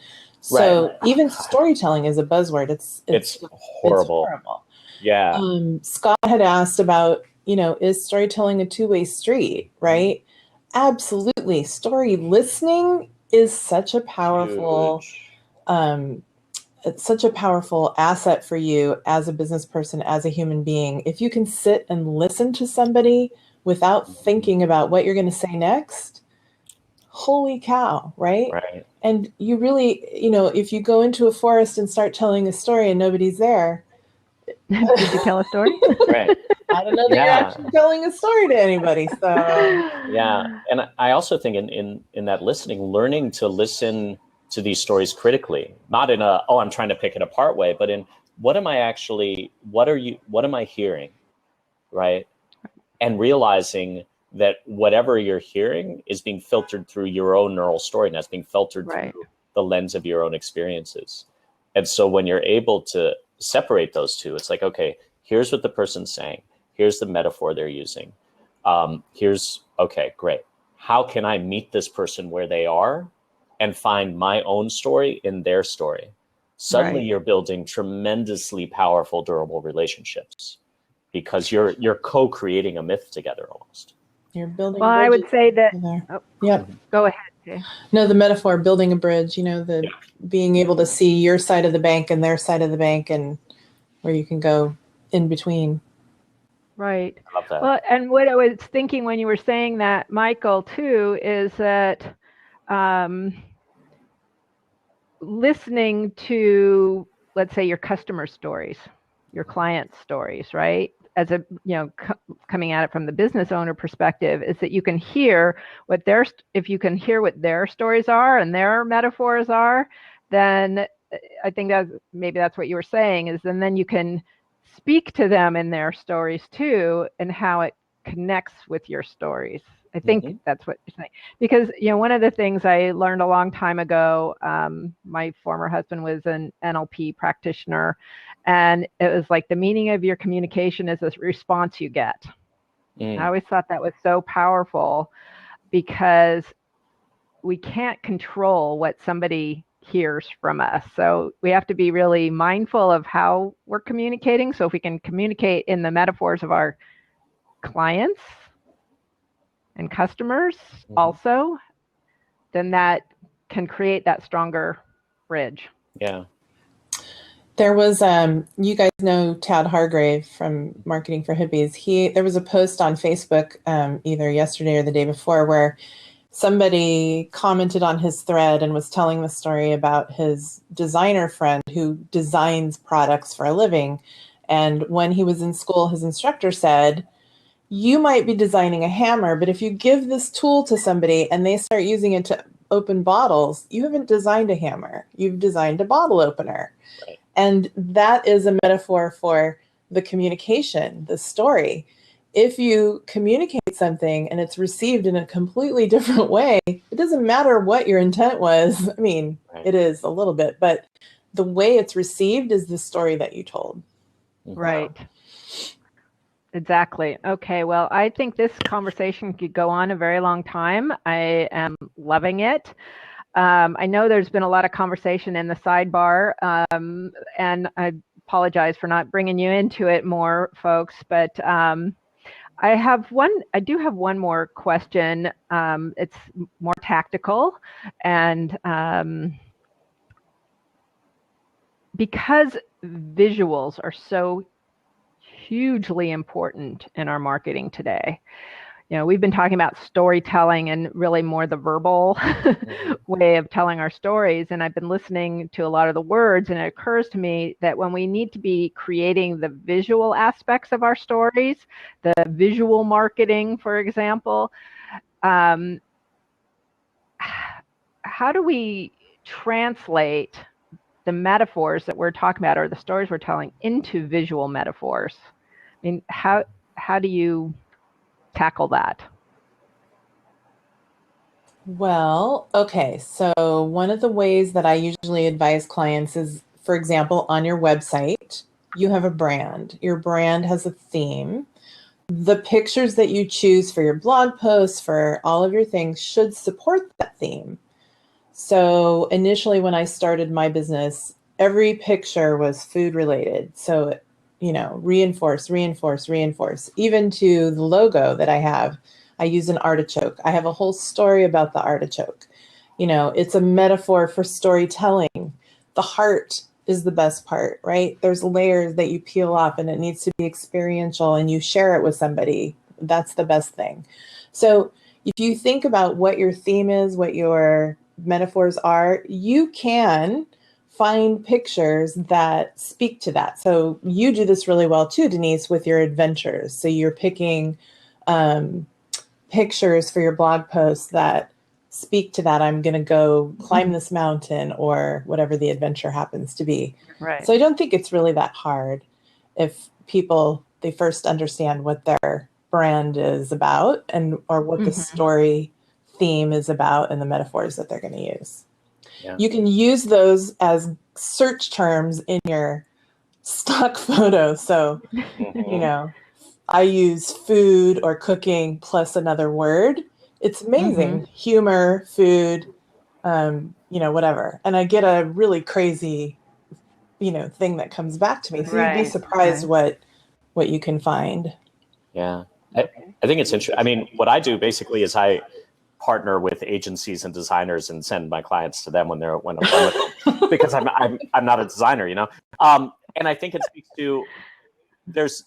Speaker 3: So even storytelling is a buzzword. It's
Speaker 2: horrible.
Speaker 3: It's horrible.
Speaker 2: Yeah.
Speaker 3: Scott had asked about, is storytelling a two-way street, right? Absolutely. Story listening is such a powerful, it's such a powerful asset for you as a business person, as a human being. If you can sit and listen to somebody without thinking about what you're going to say next, holy cow, right?
Speaker 2: Right.
Speaker 3: And you really, if you go into a forest and start telling a story and nobody's there.
Speaker 1: Did you tell a story?
Speaker 2: Right.
Speaker 3: I don't know that you're actually telling a story to anybody. So
Speaker 2: yeah. And I also think in that listening, learning to listen to these stories critically, not in a, I'm trying to pick it apart way, but in what am I hearing? Right. And realizing that whatever you're hearing is being filtered through your own neural story, and that's being filtered through the lens of your own experiences. And so when you're able to separate those two, it's like, okay, here's what the person's saying. Here's the metaphor they're using. Okay, great. How can I meet this person where they are and find my own story in their story? Suddenly you're building tremendously powerful, durable relationships because you're co-creating a myth together almost.
Speaker 3: You're building.
Speaker 1: Well, I would say that. Go ahead. Jay.
Speaker 3: No, the metaphor, building a bridge. Being able to see your side of the bank and their side of the bank, and where you can go in between.
Speaker 1: Right.
Speaker 2: I love that.
Speaker 1: Well, and what I was thinking when you were saying that, Michael, too, is that listening to, let's say, your customer stories, your client stories, right? As a, coming at it from the business owner perspective, is that you can hear if you can hear what their stories are and their metaphors are, then I think maybe that's what you were saying, is then you can speak to them in their stories too, and how it connects with your stories. I think that's what you're saying. Because, one of the things I learned a long time ago, my former husband was an NLP practitioner, and it was like the meaning of your communication is the response you get. I always thought that was so powerful, because we can't control what somebody hears from us. So we have to be really mindful of how we're communicating. So if we can communicate in the metaphors of our clients and customers also, then that can create that stronger bridge.
Speaker 2: Yeah.
Speaker 3: There was, you guys know Tad Hargrave from Marketing for Hippies. There was a post on Facebook either yesterday or the day before where somebody commented on his thread and was telling the story about his designer friend who designs products for a living. And when he was in school, his instructor said, you might be designing a hammer, but if you give this tool to somebody and they start using it to open bottles, you haven't designed a hammer. You've designed a bottle opener.
Speaker 2: Right.
Speaker 3: And that is a metaphor for the communication, the story. If you communicate something and it's received in a completely different way, it doesn't matter what your intent was. I mean, it is a little bit, but the way it's received is the story that you told.
Speaker 1: Right. Exactly. Okay. Well, I think this conversation could go on a very long time. I am loving it. I know there's been a lot of conversation in the sidebar, and I apologize for not bringing you into it more, folks, but I do have one more question. It's more tactical, and because visuals are so hugely important in our marketing today. We've been talking about storytelling and really more the verbal way of telling our stories. And I've been listening to a lot of the words, and it occurs to me that when we need to be creating the visual aspects of our stories, the visual marketing, for example, how do we translate the metaphors that we're talking about, or the stories we're telling, into visual metaphors? I mean, how do you tackle that?
Speaker 3: Well, okay. So one of the ways that I usually advise clients is, for example, on your website, you have a brand. Your brand has a theme. The pictures that you choose for your blog posts, for all of your things, should support that theme. So initially when I started my business, every picture was food related. So, reinforce. Even to the logo that I have, I use an artichoke. I have a whole story about the artichoke. It's a metaphor for storytelling. The heart is the best part, right? There's layers that you peel off, and it needs to be experiential, and you share it with somebody. That's the best thing. So if you think about what your theme is, what your metaphors are, you can find pictures that speak to that. So you do this really well too, Denise, with your adventures. So you're picking pictures for your blog posts that speak to that. I'm going to go climb this mountain, or whatever the adventure happens to be.
Speaker 1: Right.
Speaker 3: So I don't think it's really that hard if they first understand what their brand is about, or what the story theme is about, and the metaphors that they're going to use. Yeah. You can use those as search terms in your stock photo. So, I use food or cooking plus another word. It's amazing. Humor, food, whatever. And I get a really crazy, thing that comes back to me. So you'd be surprised what you can find.
Speaker 2: Yeah. I think it's interesting. I mean, what I do basically is I partner with agencies and designers and send my clients to them when I'm done with them, because I'm not a designer, and I think it speaks to there's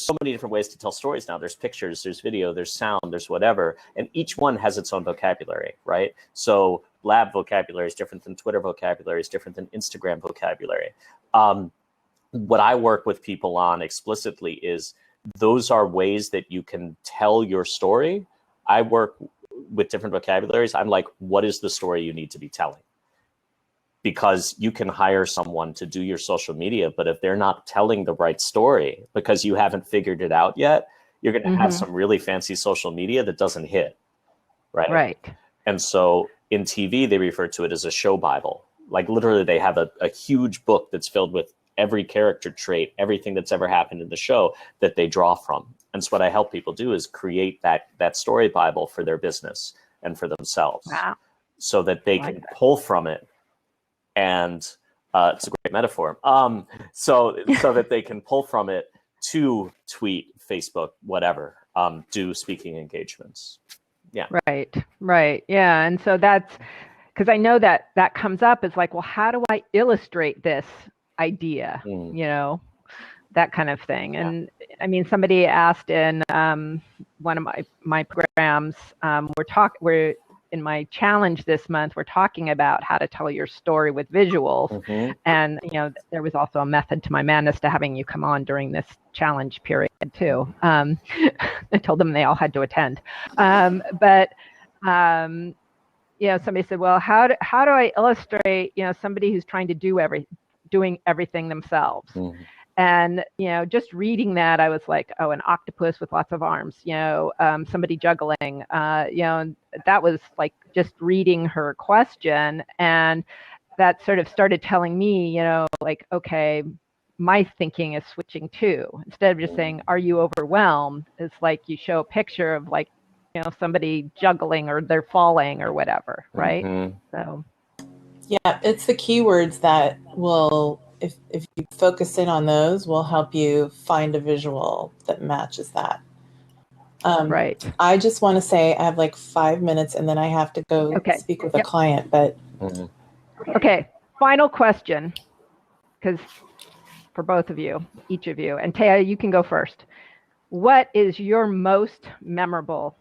Speaker 2: so many different ways to tell stories now. There's pictures, there's video, there's sound, there's whatever, and each one has its own vocabulary, right? So lab vocabulary is different than Twitter vocabulary, is different than Instagram vocabulary. What I work with people on explicitly is those are ways that you can tell your story. I work with different vocabularies. I'm like, what is the story you need to be telling? Because you can hire someone to do your social media, but if they're not telling the right story because you haven't figured it out yet, you're going to have some really fancy social media that doesn't hit, right? Right. And so in TV, they refer to it as a show Bible. Like literally they have a huge book that's filled with every character trait, everything that's ever happened in the show that they draw from. And so what I help people do is create that story Bible for their business and for themselves. Wow. So that they can pull from it. And it's a great metaphor. So that they can pull from it to tweet, Facebook, whatever, do speaking engagements. Yeah.
Speaker 1: Right. Yeah. And so that's because I know that comes up as like, well, how do I illustrate this idea? That kind of thing. And I mean, somebody asked in one of my programs, we're in my challenge this month, we're talking about how to tell your story with visuals. And, there was also a method to my madness to having you come on during this challenge period too. I told them they all had to attend. But somebody said, well, how do I illustrate, somebody who's trying to doing everything themselves? And, just reading that, I was like, oh, an octopus with lots of arms, somebody juggling, that was like just reading her question. And that sort of started telling me, like, okay, my thinking is switching too. Instead of just saying, are you overwhelmed? It's like you show a picture of like, somebody juggling or they're falling or whatever. Right. So.
Speaker 3: Yeah, it's the keywords that will, if you focus in on those, will help you find a visual that matches that. Right. I just want to say I have like 5 minutes and then I have to go speak with a client. But
Speaker 1: okay, final question, because for both of you, each of you, and Téa, you can go first. What is your most memorable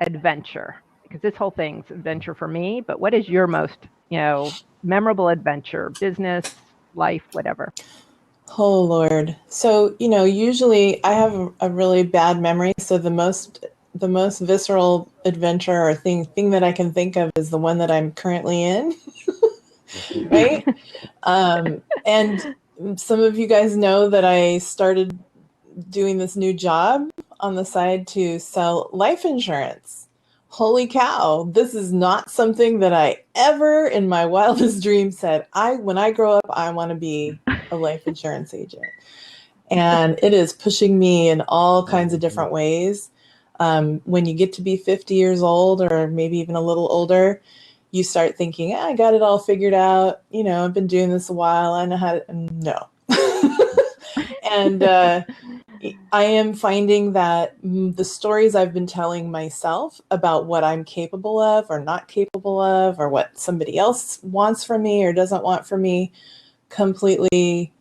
Speaker 1: adventure? Because this whole thing's adventure for me, but what is your most, memorable adventure, business, life, whatever?
Speaker 3: Oh, Lord. So, usually I have a really bad memory. So the most visceral adventure or thing that I can think of is the one that I'm currently in. Right. And some of you guys know that I started doing this new job on the side to sell life insurance. Holy cow, this is not something that I ever in my wildest dreams said, when I grow up, I want to be a life insurance agent. And it is pushing me in all kinds of different ways. When you get to be 50 years old or maybe even a little older, you start thinking, I got it all figured out. I've been doing this a while. I know how to, no. And I am finding that the stories I've been telling myself about what I'm capable of or not capable of, or what somebody else wants from me or doesn't want from me, completely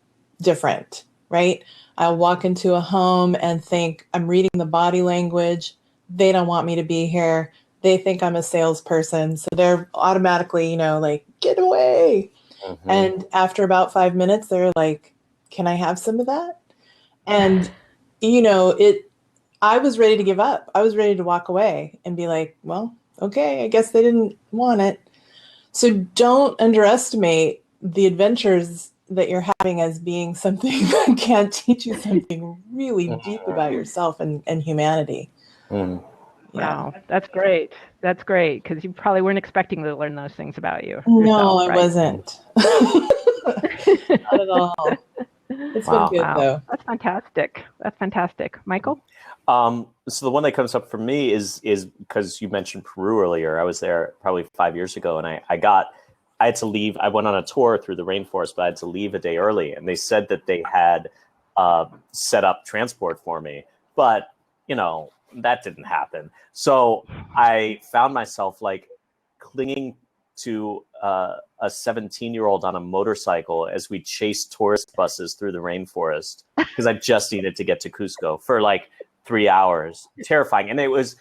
Speaker 3: different, right? I'll walk into a home and think I'm reading the body language. They don't want me to be here. They think I'm a salesperson. So they're automatically, like, get away.
Speaker 2: Mm-hmm.
Speaker 3: And after about 5 minutes, they're like, can I have some of that? And, I was ready to give up. I was ready to walk away and be like, well, okay, I guess they didn't want it. So don't underestimate the adventures that you're having as being something that can teach you something really deep about yourself and humanity.
Speaker 2: Mm.
Speaker 3: Yeah.
Speaker 1: Wow, that's great. That's great, because you probably weren't expecting to learn those things about you.
Speaker 3: No,
Speaker 1: yourself,
Speaker 3: I
Speaker 1: right?
Speaker 3: wasn't. Not at all. It's been good, though.
Speaker 1: That's fantastic. That's fantastic. Michael?
Speaker 2: So the one that comes up for me is because you mentioned Peru earlier. I was there probably 5 years ago, and I had to leave. I went on a tour through the rainforest, but I had to leave a day early. And they said that they had set up transport for me, but that didn't happen. So I found myself like clinging to a 17-year-old on a motorcycle as we chased tourist buses through the rainforest because I just needed to get to Cusco for like 3 hours. Terrifying. And I was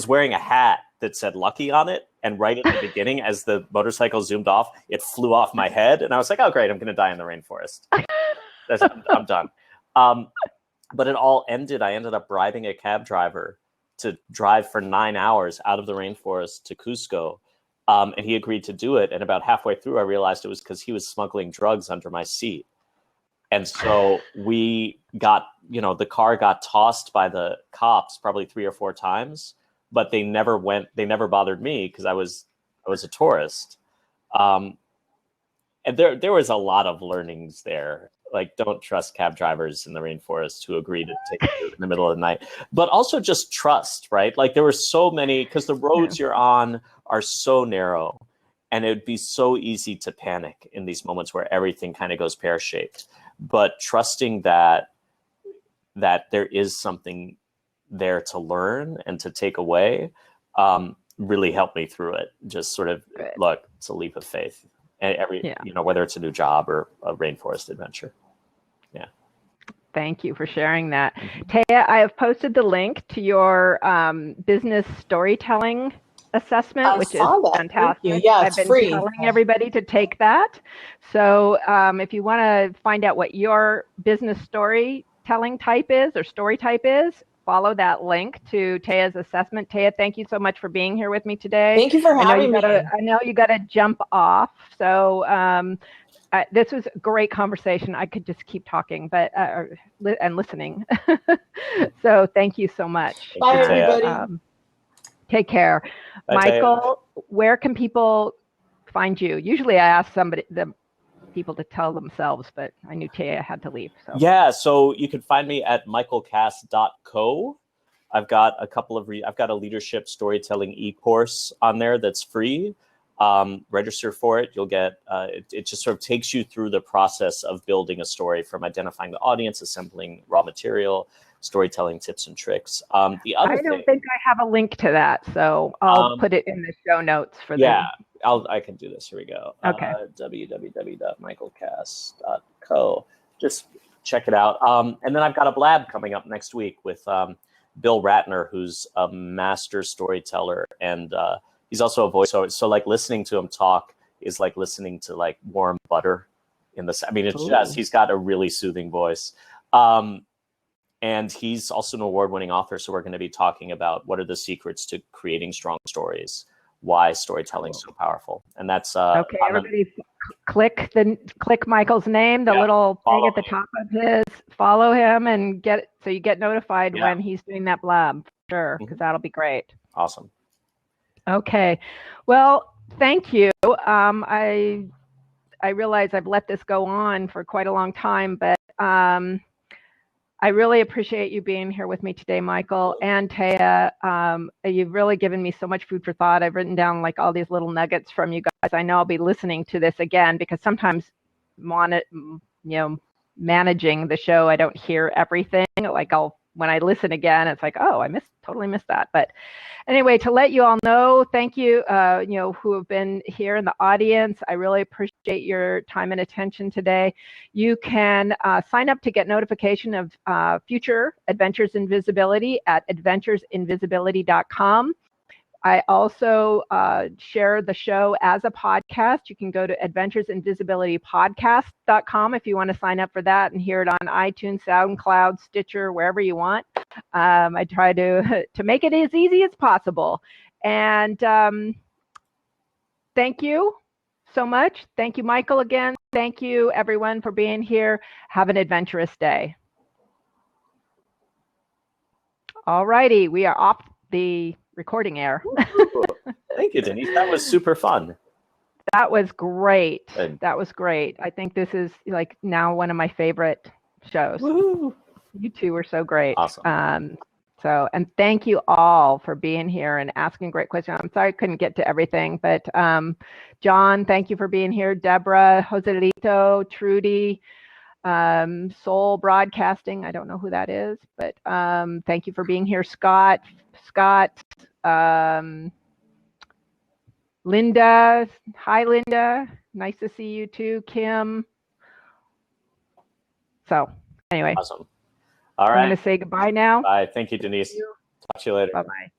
Speaker 2: wearing a hat that said Lucky on it. And right at the beginning, as the motorcycle zoomed off, it flew off my head. And I was like, oh, great, I'm going to die in the rainforest. I'm done. But it all ended. I ended up bribing a cab driver to drive for 9 hours out of the rainforest to Cusco. And he agreed to do it. And about halfway through, I realized it was because he was smuggling drugs under my seat. And so we got, the car got tossed by the cops probably 3 or 4 times, but they never bothered me because I was a tourist. And there was a lot of learnings there. Like, don't trust cab drivers in the rainforest who agree to take you in the middle of the night, but also just trust, right? Like there were so many, because the roads you're on are so narrow, and it would be so easy to panic in these moments where everything kind of goes pear-shaped. But trusting that there is something there to learn and to take away really helped me through it. Just sort of, look, it's a leap of faith. And whether it's a new job or a rainforest adventure. Yeah.
Speaker 1: Thank you for sharing that. Téa, I have posted the link to your business storytelling assessment, which is fantastic.
Speaker 3: Yeah,
Speaker 1: I've been
Speaker 3: free.
Speaker 1: telling everybody to take that. So if you want to find out what your business storytelling type is or story type is, follow that link to Téa's assessment. Téa, thank you so much for being here with me today.
Speaker 3: Thank you for having me.
Speaker 1: I know you got to jump off. So this was a great conversation. I could just keep talking, and listening. So thank you so much.
Speaker 3: Bye, everybody.
Speaker 1: Take care.
Speaker 2: Bye,
Speaker 1: Michael, where can people find you? Usually I ask the people to tell themselves, but I knew Téa had to leave. So
Speaker 2: yeah, so you can find me at michaelkass.co. I've got I've got a leadership storytelling e-course on there that's free. Register for it. You'll get, it just sort of takes you through the process of building a story, from identifying the audience, assembling raw material, storytelling tips and tricks. I don't
Speaker 1: think I have a link to that, so I'll put it in the show notes for
Speaker 2: I can do this. Here we go.
Speaker 1: Okay.
Speaker 2: www.michaelkass.co. Just check it out. And then I've got a blab coming up next week with Bill Ratner, who's a master storyteller, and he's also a voiceover. So like listening to him talk is like listening to like warm butter in the. I mean, it's just, he's got a really soothing voice. And he's also an award-winning author. So we're going to be talking about what are the secrets to creating strong stories, why storytelling is so powerful. And that's
Speaker 1: okay. Everybody, click Michael's name, the little thing at the top of his. Follow him and you get notified when he's doing that blab. Sure, because that'll be great.
Speaker 2: Awesome.
Speaker 1: Okay. Well, thank you. I realize I've let this go on for quite a long time, but I really appreciate you being here with me today, Michael and Téa. You've really given me so much food for thought. I've written down like all these little nuggets from you guys. I know I'll be listening to this again because sometimes managing the show, I don't hear everything. Like I'll when I listen again, it's like, oh, I totally missed that. But anyway, to let you all know, thank you, who have been here in the audience. I really appreciate your time and attention today. You can sign up to get notification of future Adventures in Visibility at adventuresinvisibility.com. I also share the show as a podcast. You can go to adventuresinvisibilitypodcast.com if you want to sign up for that and hear it on iTunes, SoundCloud, Stitcher, wherever you want. I try to make it as easy as possible. And thank you so much. Thank you, Michael, again. Thank you, everyone, for being here. Have an adventurous day. All righty, we are off the recording air.
Speaker 2: Thank you, Denise. That was super fun.
Speaker 1: That was great. That was great. I think this is like now one of my favorite shows.
Speaker 2: Woo-hoo.
Speaker 1: You two were so great.
Speaker 2: Awesome.
Speaker 1: And thank you all for being here and asking great questions. I'm sorry I couldn't get to everything, but John, thank you for being here. Deborah, Joselito, Trudy, Soul Broadcasting. I don't know who that is, but thank you for being here. Scott, Linda. Hi, Linda. Nice to see you too. Kim. So anyway.
Speaker 2: Awesome. All right.
Speaker 1: I'm going to say goodbye now.
Speaker 2: Bye. Thank you, Denise. Talk to you later.
Speaker 1: Bye-bye.